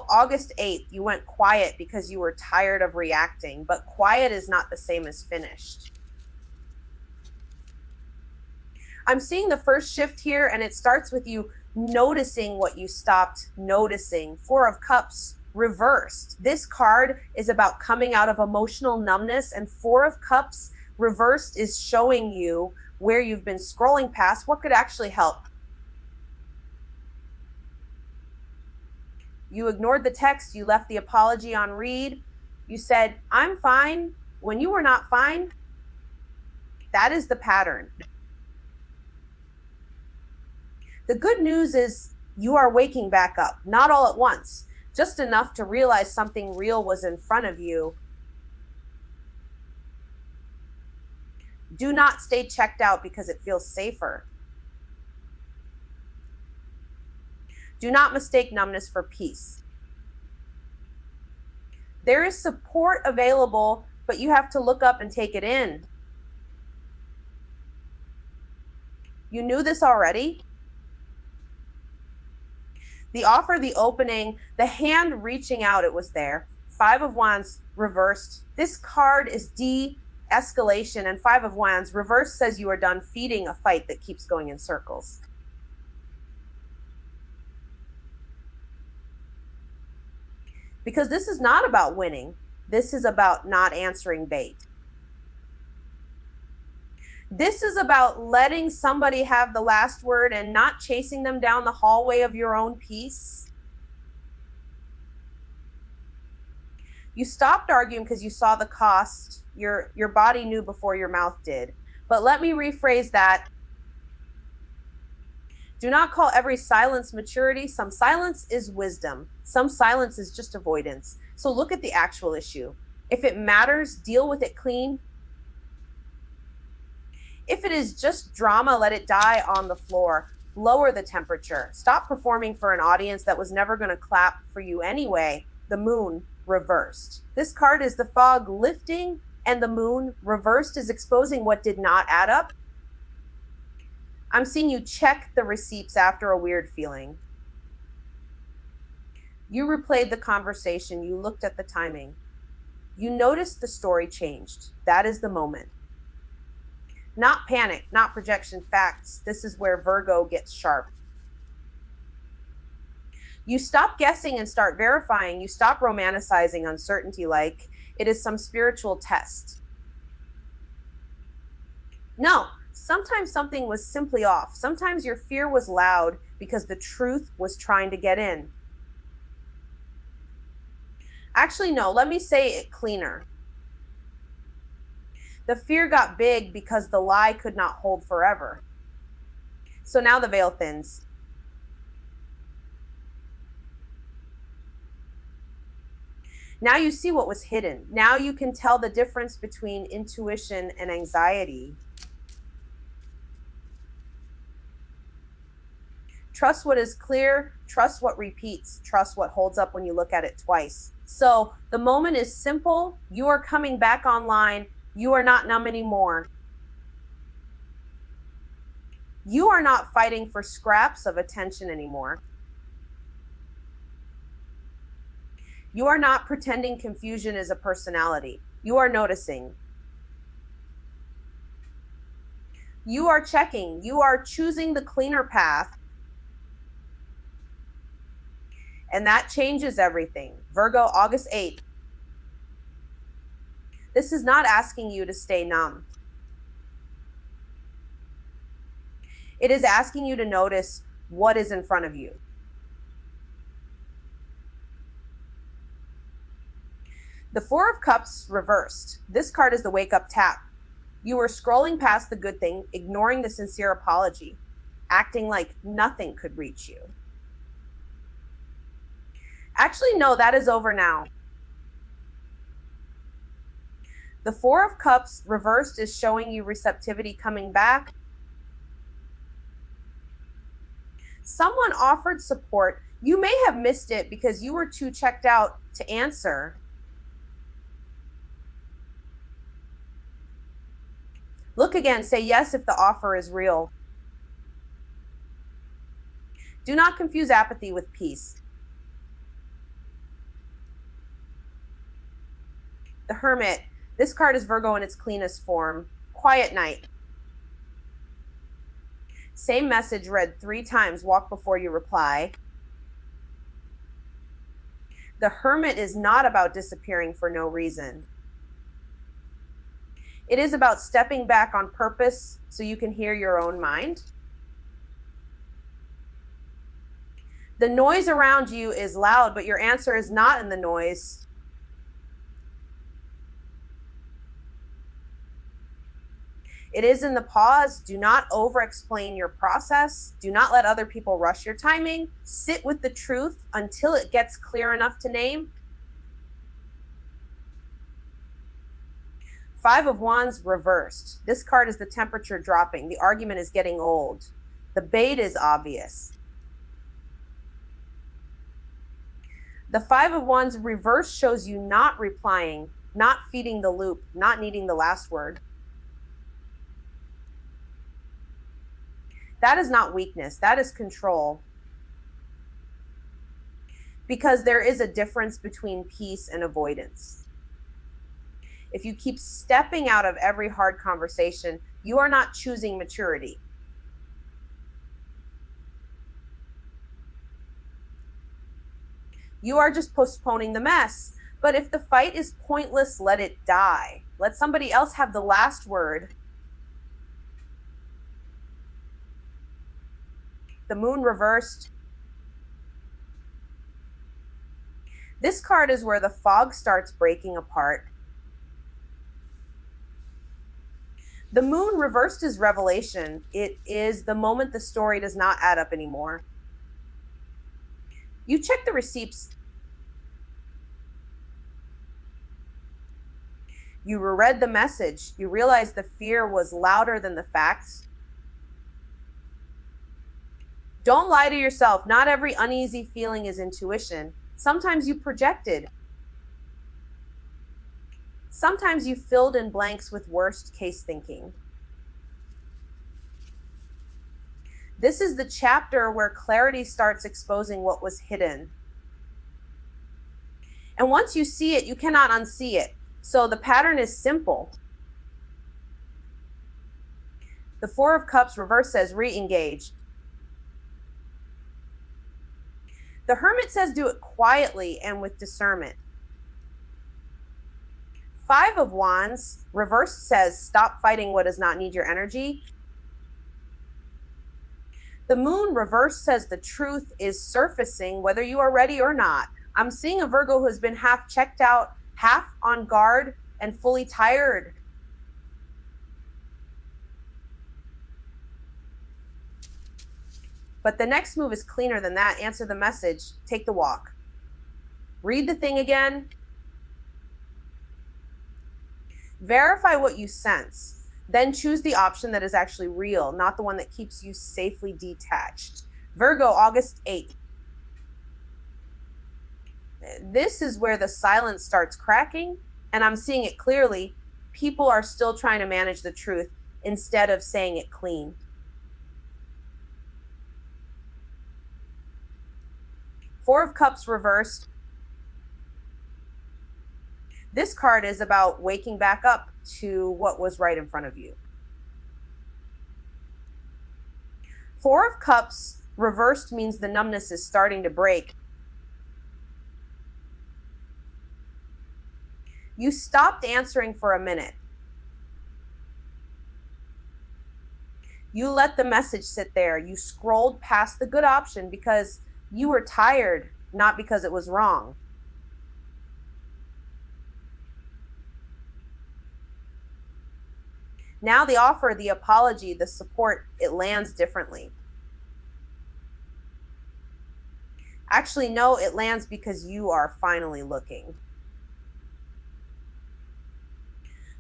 Virgo, August 8th, you went quiet because you were tired of reacting, but quiet is not the same as finished. I'm seeing the first shift here, and it starts with you noticing what you stopped noticing. Four of Cups reversed. This card is about coming out of emotional numbness, and Four of Cups reversed is showing you where you've been scrolling past what could actually help. You ignored the text, you left the apology on read. You said, I'm fine, when you were not fine. That is the pattern. The good news is you are waking back up, not all at once, just enough to realize something real was in front of you. Do not stay checked out because it feels safer. Do not mistake numbness for peace. There is support available, but you have to look up and take it in. You knew this already. The offer, the opening, the hand reaching out, it was there. Five of Wands reversed. This card is de-escalation, and Five of Wands reversed says you are done feeding a fight that keeps going in circles. Because this is not about winning. This is about not answering bait. This is about letting somebody have the last word and not chasing them down the hallway of your own peace. You stopped arguing because you saw the cost. Your body knew before your mouth did. But let me rephrase that. Do not call every silence maturity. Some silence is wisdom. Some silence is just avoidance. So look at the actual issue. If it matters, deal with it clean. If it is just drama, let it die on the floor. Lower the temperature. Stop performing for an audience that was never going to clap for you anyway. The moon reversed. This card is the fog lifting, and the moon reversed is exposing what did not add up. I'm seeing you check the receipts after a weird feeling. You replayed the conversation. You looked at the timing. You noticed the story changed. That is the moment. Not panic, not projection, facts. This is where Virgo gets sharp. You stop guessing and start verifying. You stop romanticizing uncertainty like it is some spiritual test. No, sometimes something was simply off. Sometimes your fear was loud because the truth was trying to get in. Actually, no, let me say it cleaner. The fear got big because the lie could not hold forever. So now the veil thins. Now you see what was hidden. Now you can tell the difference between intuition and anxiety. Trust what is clear, trust what repeats, trust what holds up when you look at it twice. So the moment is simple. You are coming back online. You are not numb anymore. You are not fighting for scraps of attention anymore. You are not pretending confusion is a personality. You are noticing. You are checking. You are choosing the cleaner path. And that changes everything. Virgo, August 8th. This is not asking you to stay numb. It is asking you to notice what is in front of you. The Four of Cups reversed. This card is the wake up tap. You were scrolling past the good thing, ignoring the sincere apology, acting like nothing could reach you. Actually, no, that is over now. The Four of Cups reversed is showing you receptivity coming back. Someone offered support. You may have missed it because you were too checked out to answer. Look again, say yes if the offer is real. Do not confuse apathy with peace. The Hermit. This card is Virgo in its cleanest form. Quiet night. Same message read 3 times. Walk before you reply. The Hermit is not about disappearing for no reason. It is about stepping back on purpose so you can hear your own mind. The noise around you is loud, but your answer is not in the noise. It is in the pause. Do not over-explain your process. Do not let other people rush your timing. Sit with the truth until it gets clear enough to name. 5 of Wands reversed. This card is the temperature dropping. The argument is getting old. The bait is obvious. The 5 of Wands reverse shows you not replying, not feeding the loop, not needing the last word. That is not weakness. That is control. Because there is a difference between peace and avoidance. If you keep stepping out of every hard conversation, you are not choosing maturity. You are just postponing the mess. But if the fight is pointless, let it die. Let somebody else have the last word. The Moon reversed. This card is where the fog starts breaking apart. The Moon reversed is revelation. It is the moment the story does not add up anymore. You check the receipts. You reread the message. You realize the fear was louder than the facts. Don't lie to yourself. Not every uneasy feeling is intuition. Sometimes you projected. Sometimes you filled in blanks with worst case thinking. This is the chapter where clarity starts exposing what was hidden. And once you see it, you cannot unsee it. So the pattern is simple. The 4 of Cups reverse says re-engage. The Hermit says do it quietly and with discernment. 5 of Wands reverse says stop fighting what does not need your energy. The Moon reverse says the truth is surfacing whether you are ready or not. I'm seeing a Virgo who has been half checked out, half on guard, and fully tired. But the next move is cleaner than that. Answer the message. Take the walk. Read the thing again. Verify what you sense. Then choose the option that is actually real, not the one that keeps you safely detached. Virgo, August 8th. This is where the silence starts cracking, and I'm seeing it clearly. People are still trying to manage the truth instead of saying it clean. Four of Cups reversed. This card is about waking back up to what was right in front of you. Four of Cups reversed means the numbness is starting to break. You stopped answering for a minute. You let the message sit there. You scrolled past the good option because you were tired, not because it was wrong. Now the offer, the apology, the support, it lands differently. Actually, no, it lands because you are finally looking.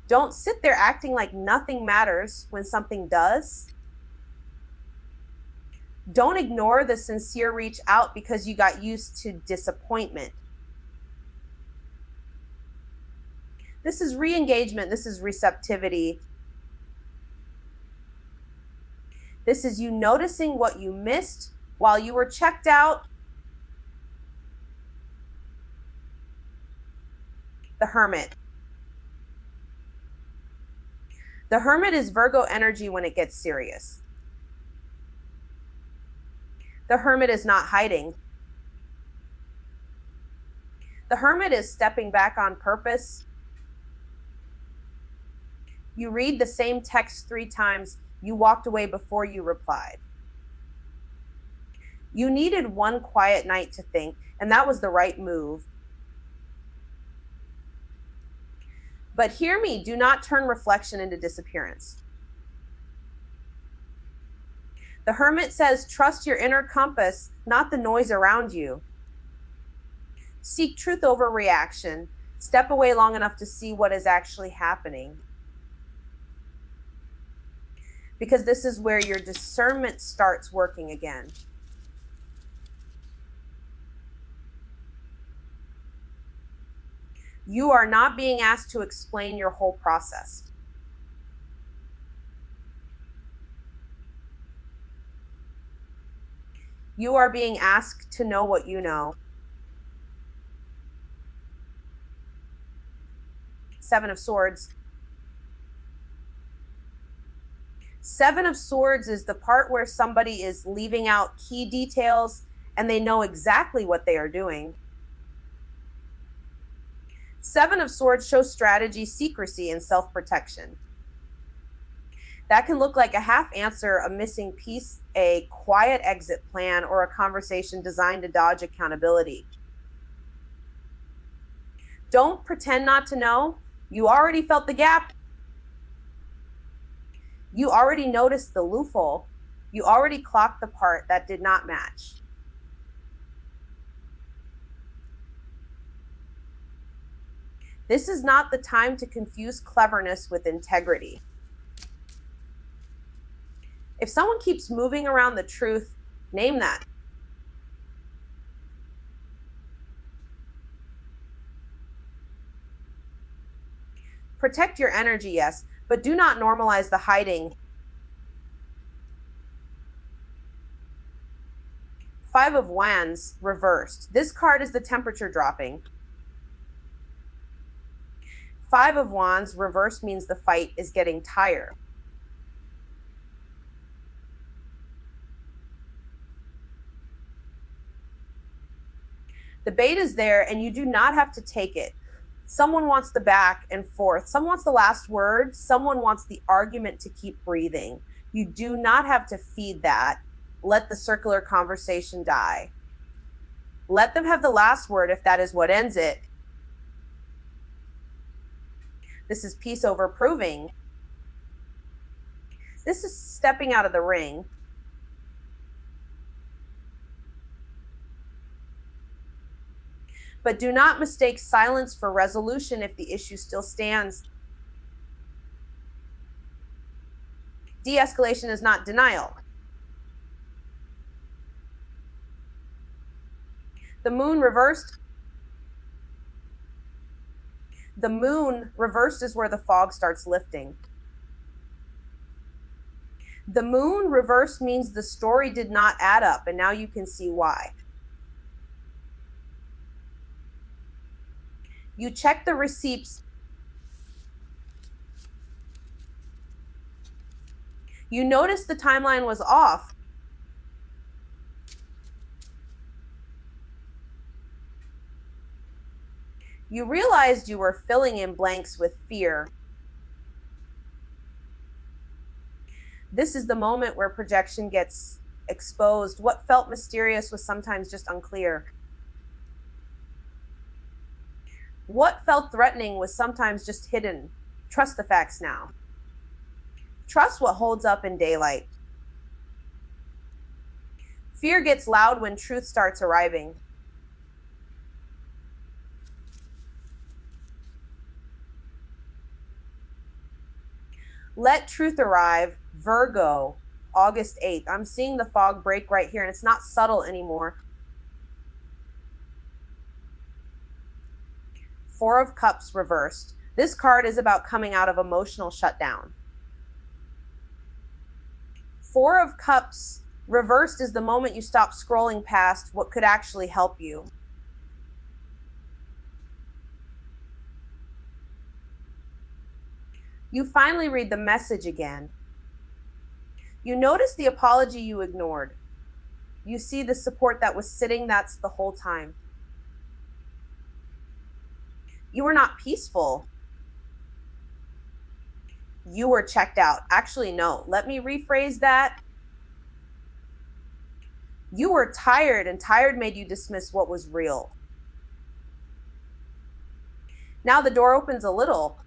Don't sit there acting like nothing matters when something does. Don't ignore the sincere reach out because you got used to disappointment. This is re-engagement. This is receptivity. This is you noticing what you missed while you were checked out. The Hermit. The Hermit is Virgo energy when it gets serious. The Hermit is not hiding. The Hermit is stepping back on purpose. You read the same text 3 times. You walked away before you replied. You needed one quiet night to think, and that was the right move. But hear me, do not turn reflection into disappearance. The Hermit says, trust your inner compass, not the noise around you. Seek truth over reaction. Step away long enough to see what is actually happening. Because this is where your discernment starts working again. You are not being asked to explain your whole process. You are being asked to know what you know. 7 of Swords. 7 of Swords is the part where somebody is leaving out key details and they know exactly what they are doing. 7 of Swords shows strategy, secrecy, and self-protection. That can look like a half answer, a missing piece, a quiet exit plan, or a conversation designed to dodge accountability. Don't pretend not to know. You already felt the gap. You already noticed the loophole. You already clocked the part that did not match. This is not the time to confuse cleverness with integrity. If someone keeps moving around the truth, name that. Protect your energy, yes, but do not normalize the hiding. 5 of Wands reversed. This card is the temperature dropping. 5 of Wands reversed means the fight is getting tired. The bait is there and you do not have to take it. Someone wants the back and forth. Someone wants the last word. Someone wants the argument to keep breathing. You do not have to feed that. Let the circular conversation die. Let them have the last word if that is what ends it. This is peace over proving. This is stepping out of the ring. But do not mistake silence for resolution if the issue still stands. De-escalation is not denial. The moon reversed. The moon reversed is where the fog starts lifting. The moon reversed means the story did not add up, and now you can see why. You check the receipts. You noticed the timeline was off. You realized you were filling in blanks with fear. This is the moment where projection gets exposed. What felt mysterious was sometimes just unclear. What felt threatening was sometimes just hidden. Trust the facts now. Trust what holds up in daylight. Fear gets loud when truth starts arriving. Let truth arrive. Virgo, August 8th. I'm seeing the fog break right here, and it's not subtle anymore. 4 of Cups reversed. This card is about coming out of emotional shutdown. 4 of Cups reversed is the moment you stop scrolling past what could actually help you. You finally read the message again. You notice the apology you ignored. You see the support that was sitting that's the whole time. You were not peaceful. You were checked out. Actually, no, let me rephrase that. You were tired, and tired made you dismiss what was real. Now the door opens a little.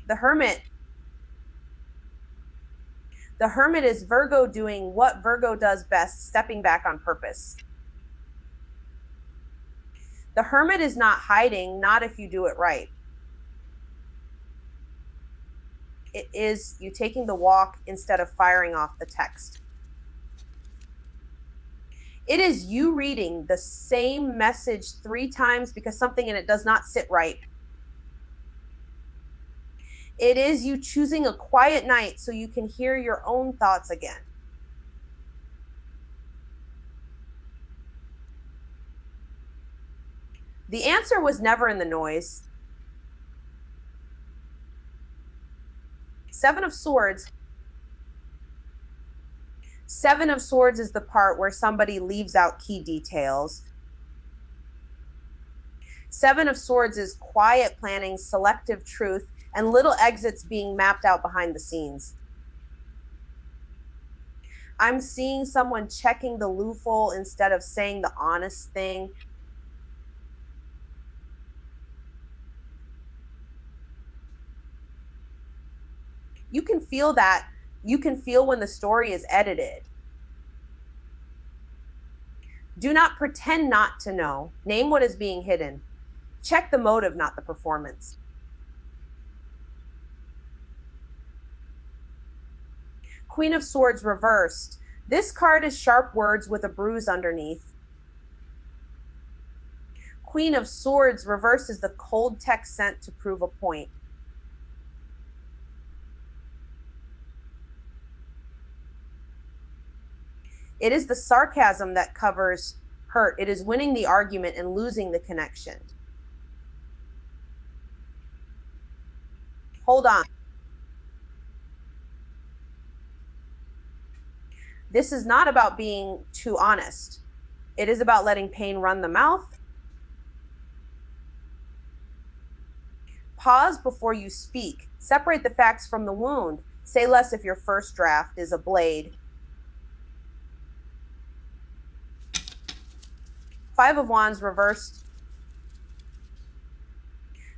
The Hermit. The Hermit is Virgo doing what Virgo does best, stepping back on purpose. The Hermit is not hiding, not if you do it right. It is you taking the walk instead of firing off the text. It is you reading the same message 3 times because something in it does not sit right. It is you choosing a quiet night so you can hear your own thoughts again. The answer was never in the noise. 7 of Swords. 7 of Swords is the part where somebody leaves out key details. 7 of Swords is quiet planning, selective truth, and little exits being mapped out behind the scenes. I'm seeing someone checking the loophole instead of saying the honest thing. You can feel that. You can feel when the story is edited. Do not pretend not to know. Name what is being hidden. Check the motive, not the performance. Queen of Swords reversed. This card is sharp words with a bruise underneath. Queen of Swords reversed is the cold text sent to prove a point. It is the sarcasm that covers hurt. It is winning the argument and losing the connection. Hold on. This is not about being too honest. It is about letting pain run the mouth. Pause before you speak. Separate the facts from the wound. Say less if your first draft is a blade. 5 of Wands reversed.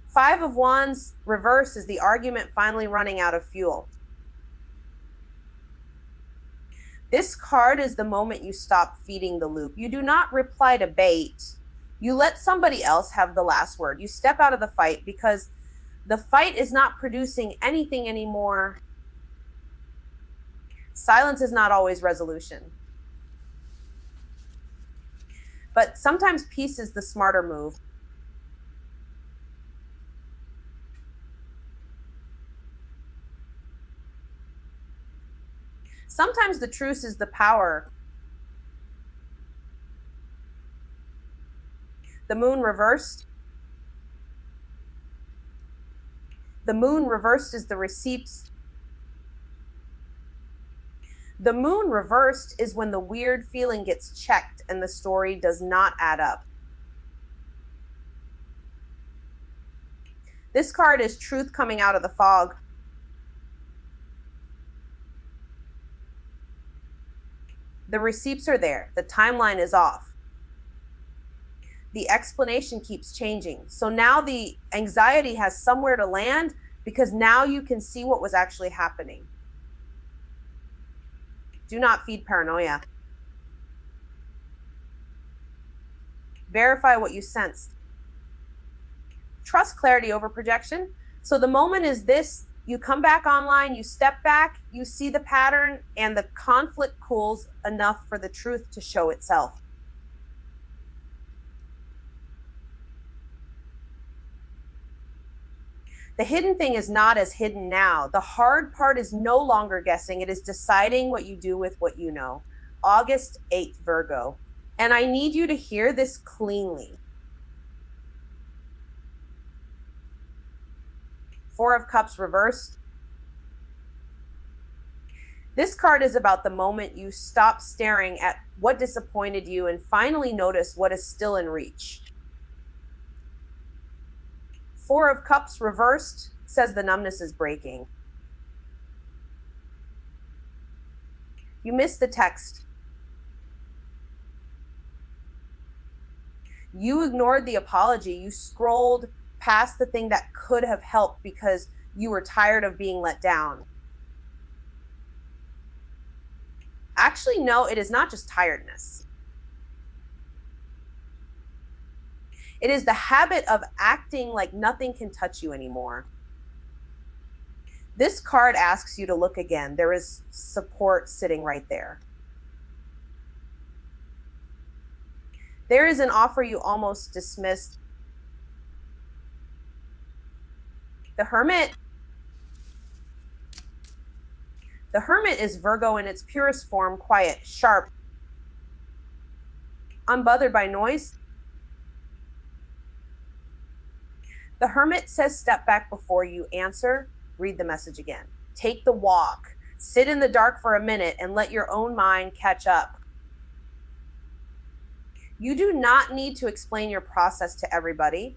5 of Wands reversed is the argument finally running out of fuel. This card is the moment you stop feeding the loop. You do not reply to bait. You let somebody else have the last word. You step out of the fight because the fight is not producing anything anymore. Silence is not always resolution. But sometimes peace is the smarter move. Sometimes the truce is the power. The Moon reversed. The Moon reversed is the receipts. The Moon reversed is when the weird feeling gets checked and the story does not add up. This card is truth coming out of the fog. The receipts are there. The timeline is off. The explanation keeps changing. So now the anxiety has somewhere to land because now you can see what was actually happening. Do not feed paranoia. Verify what you sense. Trust clarity over projection. So the moment is this. You come back online, you step back, you see the pattern, and the conflict cools enough for the truth to show itself. The hidden thing is not as hidden now. The hard part is no longer guessing. It is deciding what you do with what you know. August 8th, Virgo. And I need you to hear this cleanly. Four of Cups reversed. This card is about the moment you stop staring at what disappointed you and finally notice what is still in reach. Four of Cups reversed says the numbness is breaking. You missed the text. You ignored the apology. You scrolled past the thing that could have helped because you were tired of being let down. Actually, no, it is not just tiredness. It is the habit of acting like nothing can touch you anymore. This card asks you to look again. There is support sitting right there. There is an offer you almost dismissed. The Hermit. The Hermit is Virgo in its purest form, quiet, sharp, unbothered by noise. The Hermit says step back before you answer, read the message again. Take the walk, sit in the dark for a minute and let your own mind catch up. You do not need to explain your process to everybody.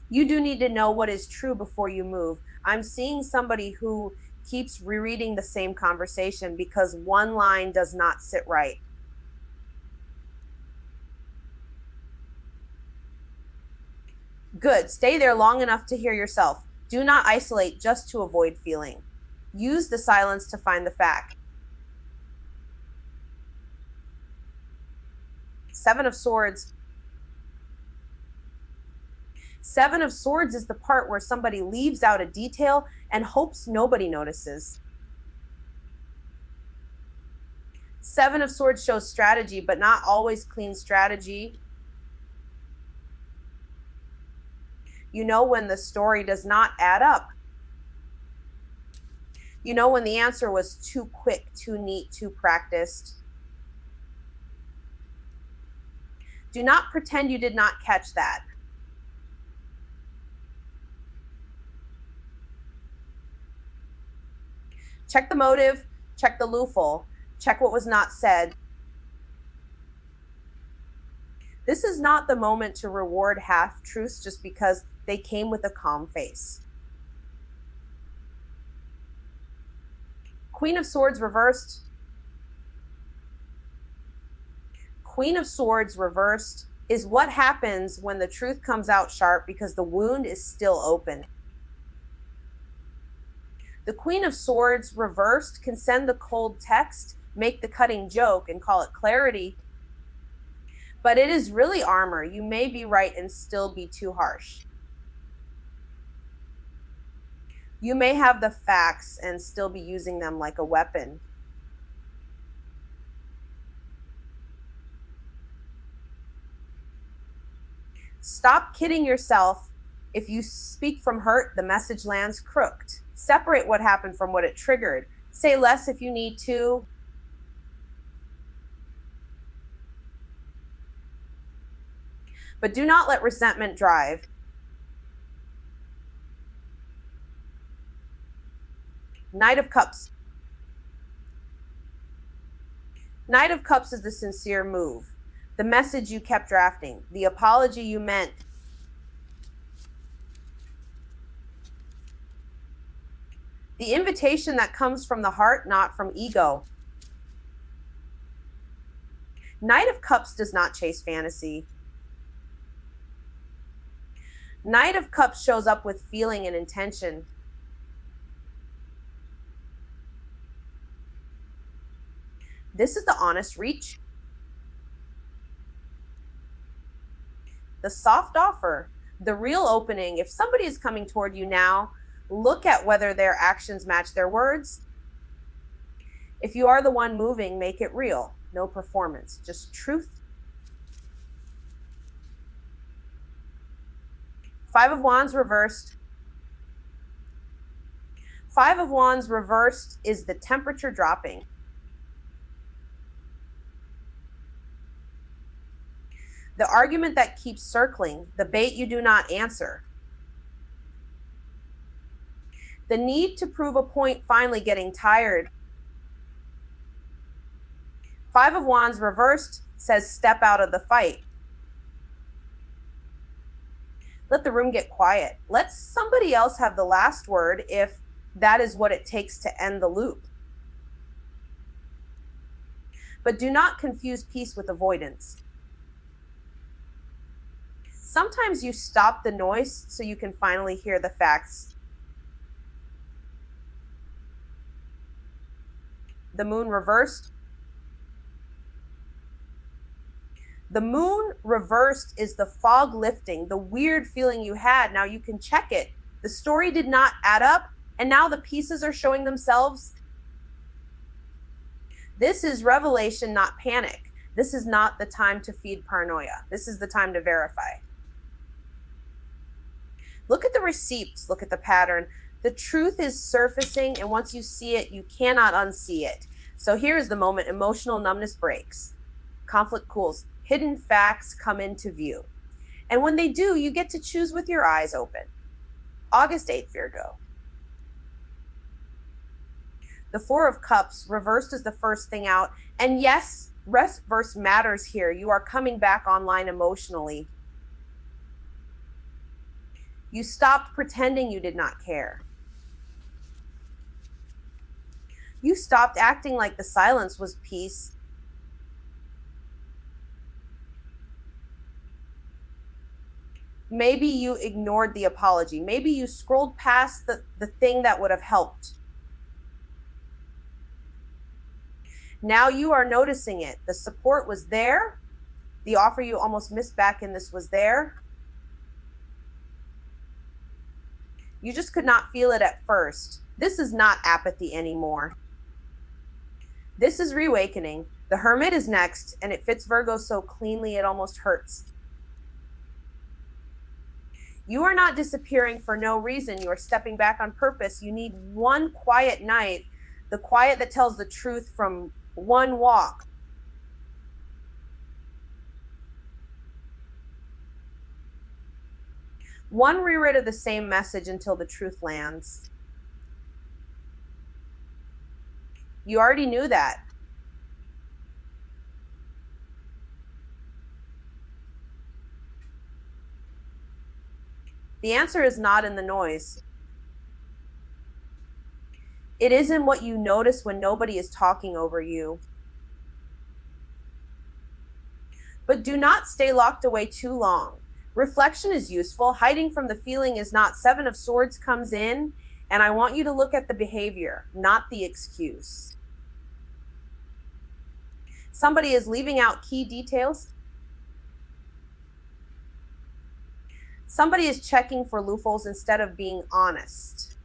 You do need to know what is true before you move. I'm seeing somebody who keeps rereading the same conversation because one line does not sit right. Good. Stay there long enough to hear yourself. Do not isolate just to avoid feeling. Use the silence to find the fact. Seven of Swords. Seven of Swords is the part where somebody leaves out a detail and hopes nobody notices. Seven of Swords shows strategy, but not always clean strategy. You know when the story does not add up. You know when the answer was too quick, too neat, too practiced. Do not pretend you did not catch that. Check the motive, check the loophole, check what was not said. This is not the moment to reward half-truths just because they came with a calm face. Queen of Swords reversed. Queen of Swords reversed is what happens when the truth comes out sharp because the wound is still open. The Queen of Swords reversed can send the cold text, make the cutting joke, and call it clarity. But it is really armor. You may be right and still be too harsh. You may have the facts and still be using them like a weapon. Stop kidding yourself. If you speak from hurt, the message lands crooked. Separate what happened from what it triggered. Say less if you need to. But do not let resentment drive. Knight of Cups. Knight of Cups is the sincere move. The message you kept drafting. The apology you meant. The invitation that comes from the heart, not from ego. Knight of Cups does not chase fantasy. Knight of Cups shows up with feeling and intention. This is the honest reach. The soft offer, the real opening. If somebody is coming toward you now, look at whether their actions match their words. If you are the one moving, make it real. No performance, just truth. Five of Wands reversed. Five of Wands reversed is the temperature dropping. The argument that keeps circling, the bait you do not answer. The need to prove a point finally getting tired. Five of Wands reversed says step out of the fight. Let the room get quiet. Let somebody else have the last word if that is what it takes to end the loop. But do not confuse peace with avoidance. Sometimes you stop the noise so you can finally hear the facts. The moon reversed. The moon reversed is the fog lifting, the weird feeling you had. Now you can check it. The story did not add up, and now the pieces are showing themselves. This is revelation, not panic. This is not the time to feed paranoia. This is the time to verify. Look at the receipts. Look at the pattern. The truth is surfacing, and once you see it, you cannot unsee it. So here's the moment emotional numbness breaks. Conflict cools. Hidden facts come into view. And when they do, you get to choose with your eyes open. August 8th, Virgo. The Four of Cups reversed is the first thing out. And yes, reverse matters here. You are coming back online emotionally. You stopped pretending you did not care. You stopped acting like the silence was peace. Maybe you ignored the apology. Maybe you scrolled past the thing that would have helped. Now you are noticing it. The support was there. The offer you almost missed back in this was there. You just could not feel it at first. This is not apathy anymore. This is reawakening. The Hermit is next, and it fits Virgo so cleanly it almost hurts. You are not disappearing for no reason. You are stepping back on purpose. You need one quiet night, the quiet that tells the truth from one walk. One rewrite of the same message until the truth lands. You already knew that. The answer is not in the noise. It isn't what you notice when nobody is talking over you. But do not stay locked away too long. Reflection is useful. Hiding from the feeling is not. Seven of Swords comes in, and I want you to look at the behavior, not the excuse. Somebody is leaving out key details. Somebody is checking for loopholes instead of being honest.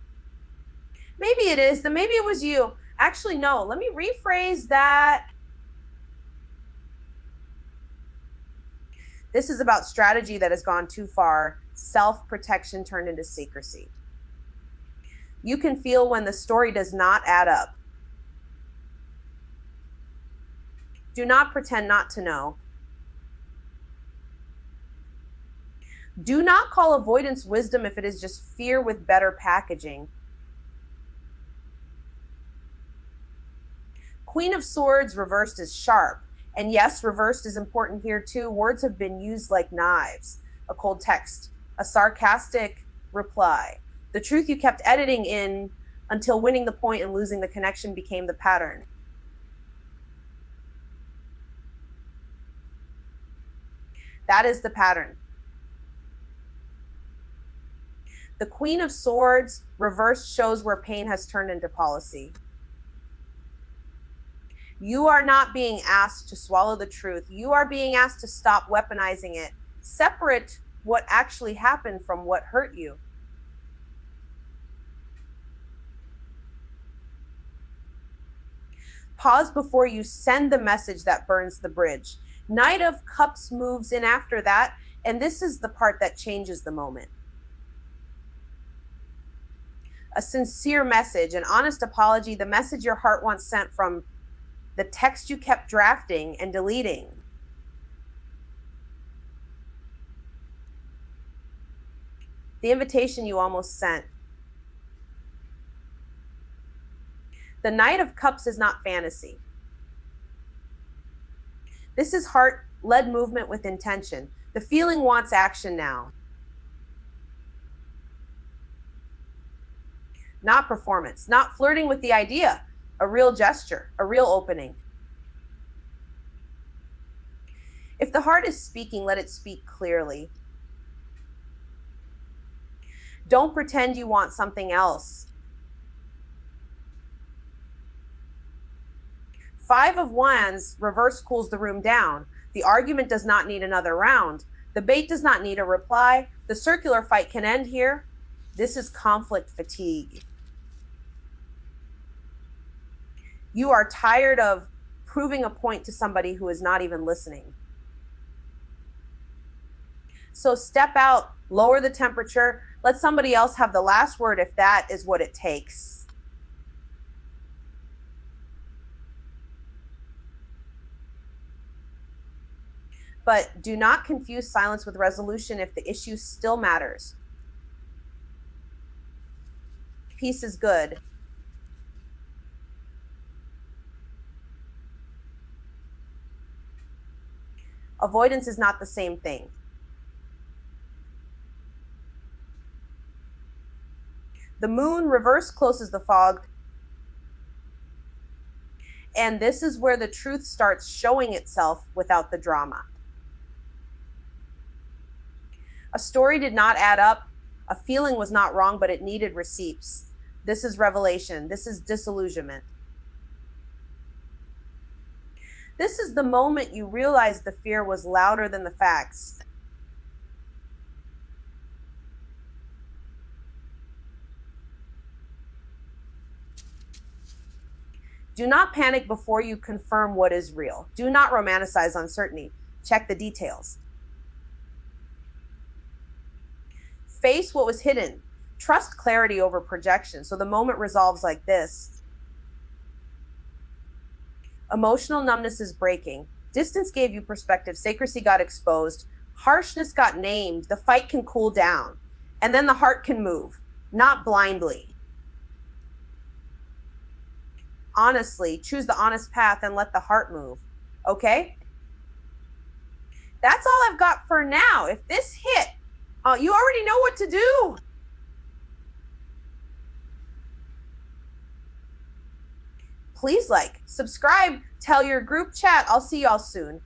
Maybe it is, then maybe it was you. Actually, no, let me rephrase that. This is about strategy that has gone too far. Self-protection turned into secrecy. You can feel when the story does not add up. Do not pretend not to know. Do not call avoidance wisdom if it is just fear with better packaging. Queen of Swords reversed is sharp. And yes, reversed is important here too. Words have been used like knives. A cold text, a sarcastic reply. The truth you kept editing in until winning the point and losing the connection became the pattern. That is the pattern. The Queen of Swords reversed shows where pain has turned into policy. You are not being asked to swallow the truth. You are being asked to stop weaponizing it. Separate what actually happened from what hurt you. Pause before you send the message that burns the bridge. Knight of Cups moves in after that, and this is the part that changes the moment. A sincere message, an honest apology, the message your heart once sent from the text you kept drafting and deleting. the invitation you almost sent. The Knight of Cups is not fantasy. This is heart-led movement with intention. The feeling wants action now. Not performance, not flirting with the idea, a real gesture, a real opening. If the heart is speaking, let it speak clearly. Don't pretend you want something else. 5 of Wands, reverse, cools the room down. The argument does not need another round. The bait does not need a reply. The circular fight can end here. This is conflict fatigue. You are tired of proving a point to somebody who is not even listening. So step out, lower the temperature, let somebody else have the last word if that is what it takes. But do not confuse silence with resolution if the issue still matters. Peace is good. Avoidance is not the same thing. The moon reverse closes the fog. And this is where the truth starts showing itself without the drama. A story did not add up. A feeling was not wrong, but it needed receipts. This is revelation. This is disillusionment. This is the moment you realize the fear was louder than the facts. Do not panic before you confirm what is real. Do not romanticize uncertainty. Check the details. Face what was hidden. Trust clarity over projection. So the moment resolves like this. Emotional numbness is breaking. Distance gave you perspective. Secrecy got exposed. Harshness got named. The fight can cool down. And then the heart can move, not blindly. Honestly, choose the honest path and let the heart move. Okay? That's all I've got for now. If this hit, you already know what to do. Please like, subscribe, tell your group chat. I'll see y'all soon.